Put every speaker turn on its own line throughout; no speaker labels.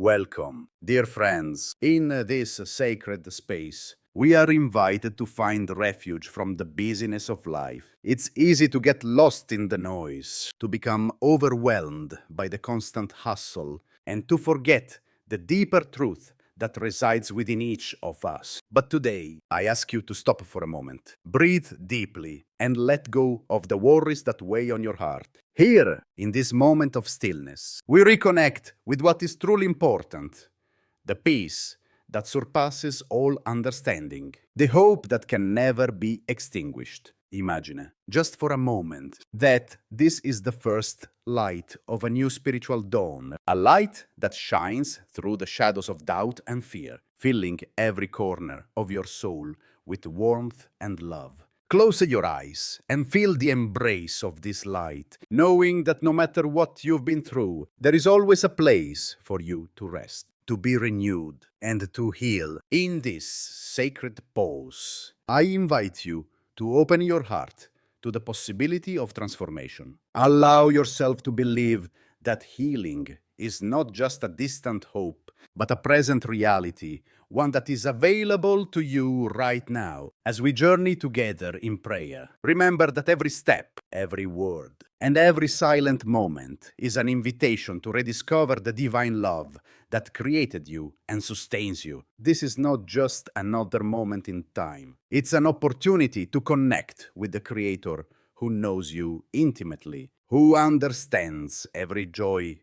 Welcome, dear friends. In this sacred space, we are invited to find refuge from the busyness of life. It's easy to get lost in the noise, to become overwhelmed by the constant hustle, and to forget the deeper truth that resides within each of us. But today, I ask you to stop for a moment, breathe deeply, and let go of the worries that weigh on your heart. Here, in this moment of stillness, we reconnect with what is truly important, the peace that surpasses all understanding, the hope that can never be extinguished. Imagine, just for a moment, that this is the first light of a new spiritual dawn, a light that shines through the shadows of doubt and fear, filling every corner of your soul with warmth and love. Close your eyes and feel the embrace of this light, knowing that no matter what you've been through, there is always a place for you to rest, to be renewed, and to heal. In this sacred pause, I invite you to open your heart to the possibility of transformation. Allow yourself to believe that healing is not just a distant hope, but a present reality, one that is available to you right now. As we journey together in prayer, remember that every step, every word, and every silent moment is an invitation to rediscover the divine love that created you and sustains you. This is not just another moment in time. It's an opportunity to connect with the Creator who knows you intimately, who understands every joy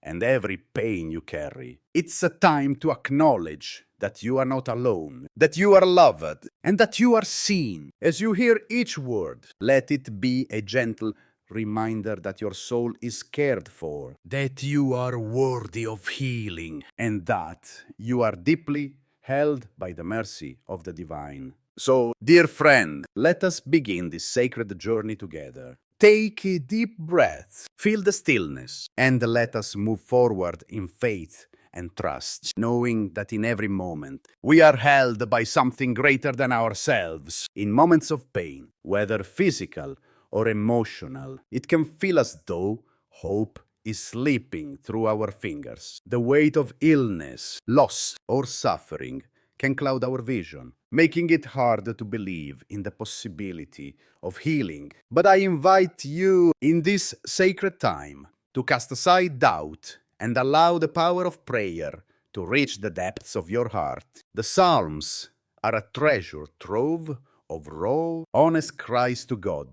and every pain you carry. It's a time to acknowledge that you are not alone, that you are loved, and that you are seen. As you hear each word, let it be a gentle reminder that your soul is cared for, that you are worthy of healing, and that you are deeply held by the mercy of the divine. So, dear friend, let us begin this sacred journey together. Take a deep breath, feel the stillness, and let us move forward in faith and trust, knowing that in every moment we are held by something greater than ourselves. In moments of pain, whether physical or emotional, it can feel as though hope is slipping through our fingers. The weight of illness, loss, or suffering can cloud our vision, making it hard to believe in the possibility of healing. But I invite you in this sacred time to cast aside doubt and allow the power of prayer to reach the depths of your heart. The Psalms are a treasure trove of raw, honest cries to God,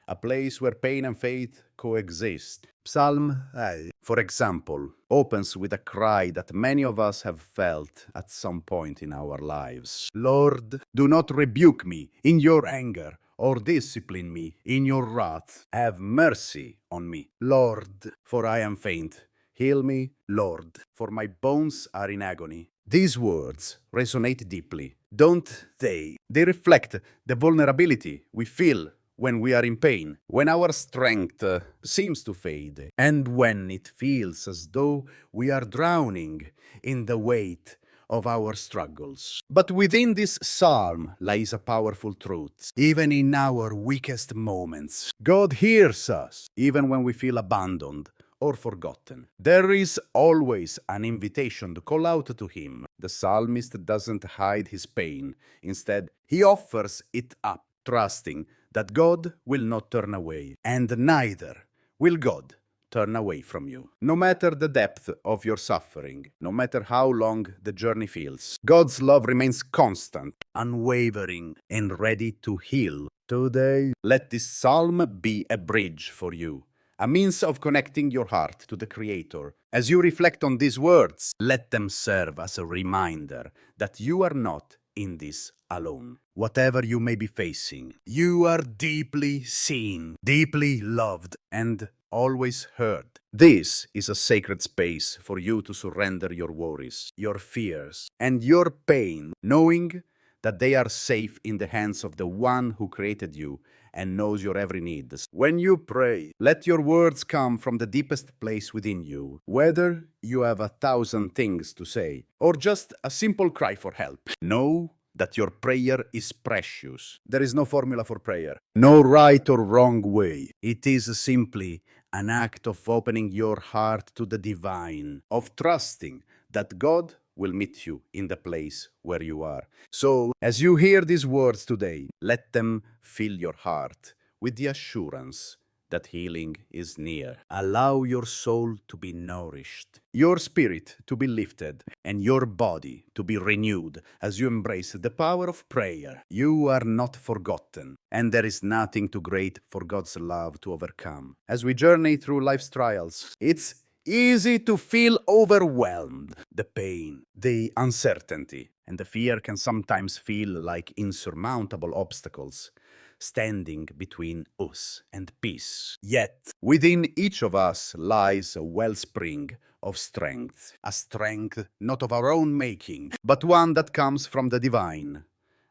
a place where pain and faith coexist. Psalm 8, for example, opens with a cry that many of us have felt at some point in our lives. Lord, do not rebuke me in your anger, or discipline me in your wrath. Have mercy on me, Lord, for I am faint. Heal me, Lord, for my bones are in agony. These words resonate deeply, don't they? They reflect the vulnerability we feel when we are in pain, when our strength seems to fade, and when it feels as though we are drowning in the weight of our struggles. But within this psalm lies a powerful truth. Even in our weakest moments, God hears us, even when we feel abandoned or forgotten. There is always an invitation to call out to Him. The psalmist doesn't hide his pain. Instead, he offers it up, trusting that God will not turn away, and neither will God turn away from you. No matter the depth of your suffering, no matter how long the journey feels, God's love remains constant, unwavering, and ready to heal. Today, let this psalm be a bridge for you, a means of connecting your heart to the Creator. As you reflect on these words, let them serve as a reminder that you are not in this alone. Whatever you may be facing, you are deeply seen, deeply loved, and always heard. This is a sacred space for you to surrender your worries, your fears, and your pain, knowing that they are safe in the hands of the one who created you and knows your every need. When you pray, let your words come from the deepest place within you, whether you have 1,000 things to say or just a simple cry for help. Know that your prayer is precious. There is no formula for prayer, no right or wrong way. It is simply an act of opening your heart to the divine, of trusting that God will meet you in the place where you are. So, as you hear these words today, let them fill your heart with the assurance that healing is near. Allow your soul to be nourished, your spirit to be lifted, and your body to be renewed as you embrace the power of prayer. You are not forgotten, and there is nothing too great for God's love to overcome. As we journey through life's trials, it's easy to feel overwhelmed. The pain, the uncertainty, and the fear can sometimes feel like insurmountable obstacles standing between us and peace. Yet, within each of us lies a wellspring of strength, a strength not of our own making, but one that comes from the divine,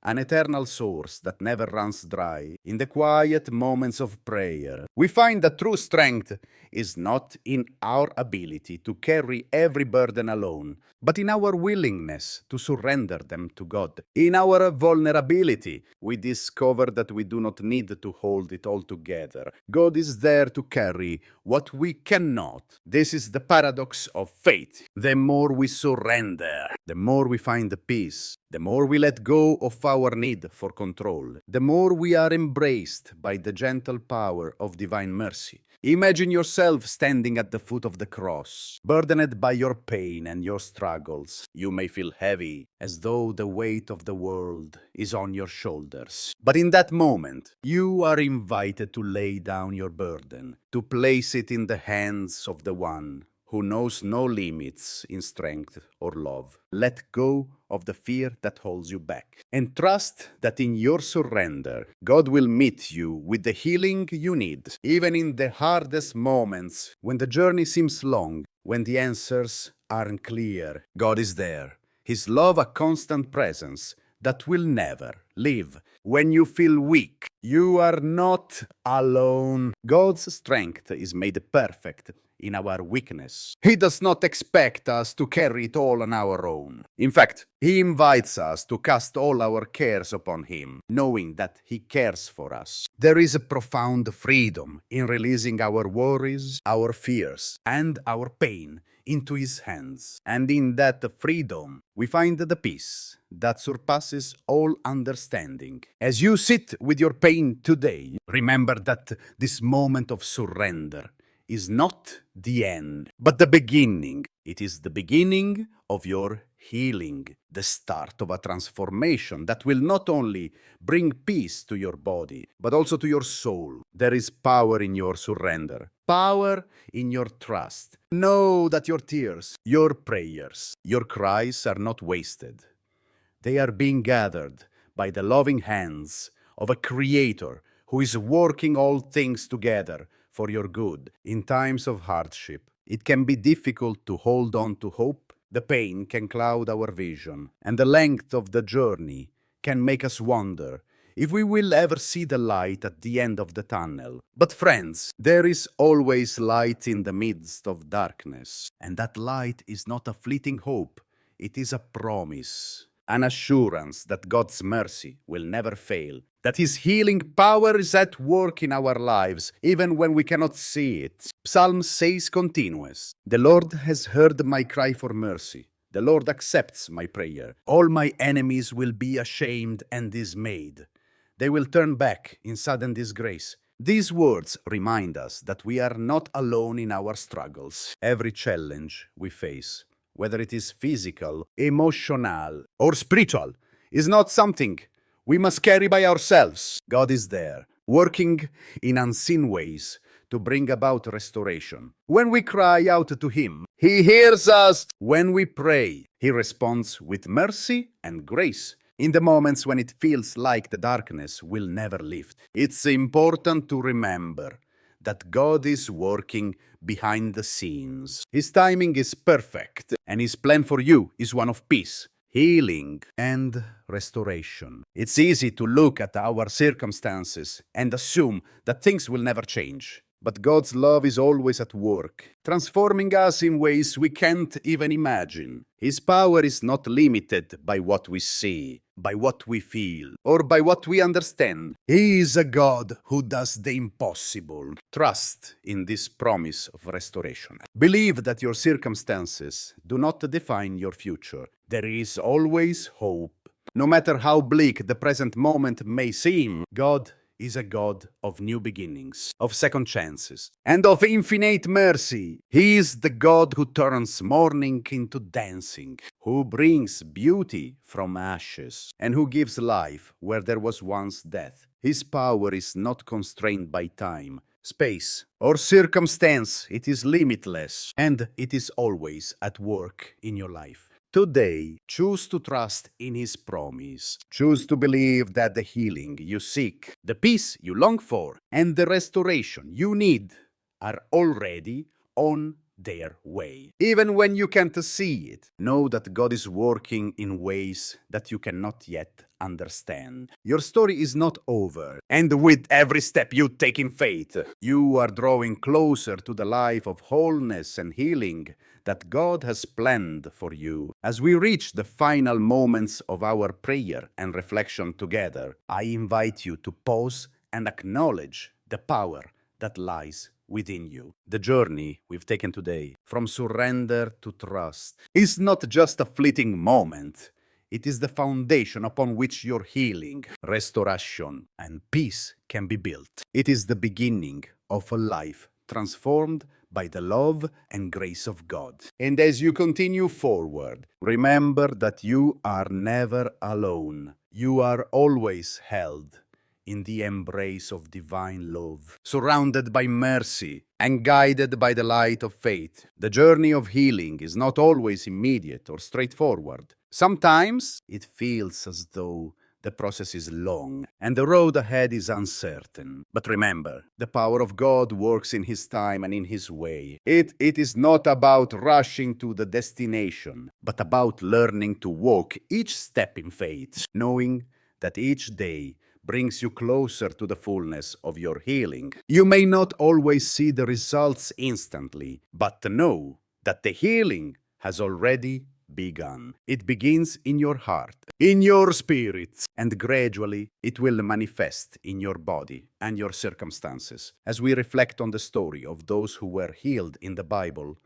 an eternal source that never runs dry. In the quiet moments of prayer, we find that true strength is not in our ability to carry every burden alone, but in our willingness to surrender them to God. In our vulnerability, we discover that we do not need to hold it all together. God is there to carry what we cannot. This is the paradox of faith. The more we surrender, the more we find the peace. The more we let go of our need for control, the more we are embraced by the gentle power of divine mercy. Imagine yourself standing at the foot of the cross, burdened by your pain and your struggles. You may feel heavy, as though the weight of the world is on your shoulders. But in that moment, you are invited to lay down your burden, to place it in the hands of the one who knows no limits in strength or love. Let go of the fear that holds you back, and trust that in your surrender, God will meet you with the healing you need. Even in the hardest moments, when the journey seems long, when the answers aren't clear, God is there. His love a constant presence that will never leave. When you feel weak, you are not alone. God's strength is made perfect in our weakness. He does not expect us to carry it all on our own. In fact, He invites us to cast all our cares upon Him, knowing that He cares for us. There is a profound freedom in releasing our worries, our fears, and our pain into His hands. And in that freedom, we find the peace that surpasses all understanding. As you sit with your pain today, remember that this moment of surrender is not the end, but the beginning. It is the beginning of your healing, the start of a transformation that will not only bring peace to your body, but also to your soul. There is power in your surrender, power in your trust. Know that your tears, your prayers, your cries are not wasted. They are being gathered by the loving hands of a Creator who is working all things together for your good. In times of hardship, it can be difficult to hold on to hope. The pain can cloud our vision, and the length of the journey can make us wonder if we will ever see the light at the end of the tunnel. But friends, there is always light in the midst of darkness, and that light is not a fleeting hope, it is a promise. An assurance that God's mercy will never fail, that His healing power is at work in our lives, even when we cannot see it. Psalm says continuous, "The Lord has heard my cry for mercy. The Lord accepts my prayer. All my enemies will be ashamed and dismayed. They will turn back in sudden disgrace." These words remind us that we are not alone in our struggles. Every challenge we face, whether it is physical, emotional, or spiritual, is not something we must carry by ourselves. God is there, working in unseen ways to bring about restoration. When we cry out to Him, He hears us. When we pray, He responds with mercy and grace. In the moments when it feels like the darkness will never lift, it's important to remember that God is working behind the scenes. His timing is perfect, and His plan for you is one of peace, healing, and restoration. It's easy to look at our circumstances and assume that things will never change. But God's love is always at work, transforming us in ways we can't even imagine. His power is not limited by what we see, by what we feel, or by what we understand. He is a God who does the impossible. Trust in this promise of restoration. Believe that your circumstances do not define your future. There is always hope. No matter how bleak the present moment may seem, God is a God of new beginnings, of second chances, and of infinite mercy. He is the God who turns mourning into dancing, who brings beauty from ashes, and who gives life where there was once death. His power is not constrained by time, space, or circumstance. It is limitless, and it is always at work in your life. Today, choose to trust in His promise. Choose to believe that the healing you seek, the peace you long for, and the restoration you need are already on their way. Even when you can't see it, know that God is working in ways that you cannot yet understand. Your story is not over, and with every step you take in faith, you are drawing closer to the life of wholeness and healing that God has planned for you. As we reach the final moments of our prayer and reflection together, I invite you to pause and acknowledge the power that lies within you. The journey we've taken today, from surrender to trust, is not just a fleeting moment. It is the foundation upon which your healing, restoration, and peace can be built. It is the beginning of a life transformed by the love and grace of God. And as you continue forward, remember that you are never alone. You are always held in the embrace of divine love, surrounded by mercy and guided by the light of faith. The journey of healing is not always immediate or straightforward. Sometimes it feels as though the process is long and the road ahead is uncertain. But remember, the power of God works in His time and in His way. It is not about rushing to the destination, but about learning to walk each step in faith, knowing that each day brings you closer to the fullness of your healing. You may not always see the results instantly, but know that the healing has already begun. It begins in your heart, in your spirit, and gradually it will manifest in your body and your circumstances. As we reflect on the story of those who were healed in the Bible,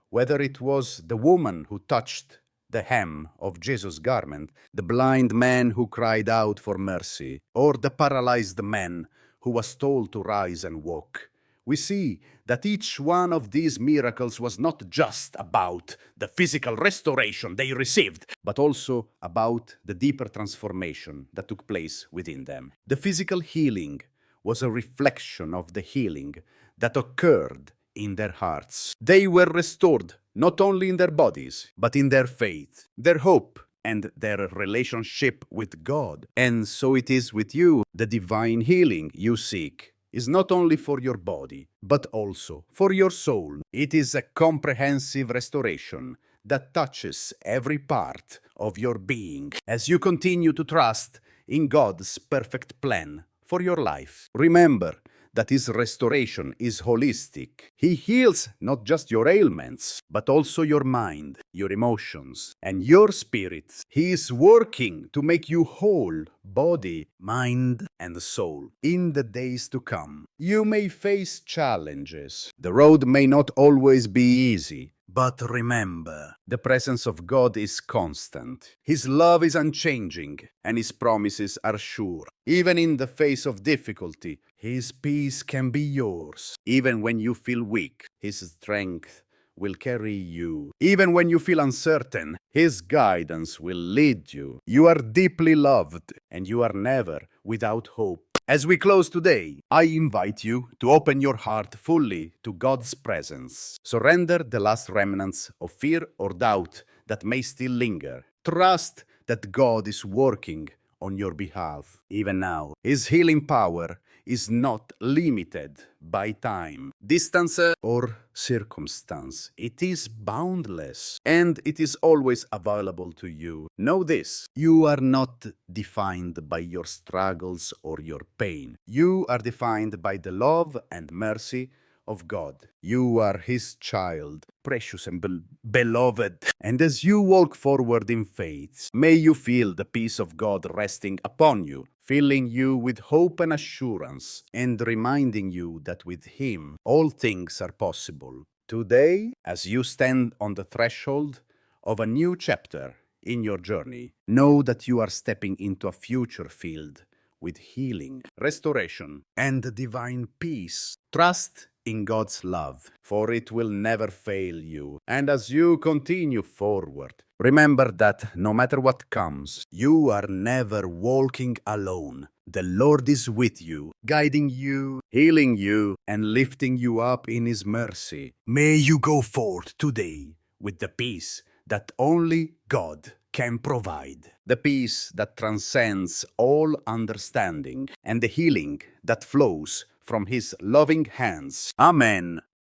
whether it was the woman who touched the hem of Jesus' garment, the blind man who cried out for mercy, or the paralyzed man who was told to rise and walk, we see that each one of these miracles was not just about the physical restoration they received, but also about the deeper transformation that took place within them. The physical healing was a reflection of the healing that occurred in their hearts. They were restored not only in their bodies, but in their faith, their hope, and their relationship with God. And so it is with you. The divine healing you seek is not only for your body, but also for your soul. It is a comprehensive restoration that touches every part of your being as you continue to trust in God's perfect plan for your life. Remember that His restoration is holistic. He heals not just your ailments, but also your mind, your emotions, and your spirit. He is working to make you whole, body, mind, and soul. In the days to come, you may face challenges. The road may not always be easy. But remember, the presence of God is constant. His love is unchanging, and His promises are sure. Even in the face of difficulty, His peace can be yours. Even when you feel weak, His strength will carry you. Even when you feel uncertain, His guidance will lead you. You are deeply loved, and you are never without hope. As we close today, I invite you to open your heart fully to God's presence. Surrender the last remnants of fear or doubt that may still linger. Trust that God is working on your behalf, even now. His healing power is not limited by time, distance, or circumstance. It is boundless, and it is always available to you. Know this: you are not defined by your struggles or your pain. You are defined by the love and mercy of God. You are His child, precious and beloved. And as you walk forward in faith, may you feel the peace of God resting upon you, filling you with hope and assurance, and reminding you that with Him all things are possible. Today, as you stand on the threshold of a new chapter in your journey, know that you are stepping into a future filled with healing, restoration, and divine peace. Trust in God's love, for it will never fail you. And as you continue forward, remember that no matter what comes, you are never walking alone. The Lord is with you, guiding you, healing you, and lifting you up in His mercy. May you go forth today with the peace that only God can provide. The peace that transcends all understanding and the healing that flows from His loving hands. Amen.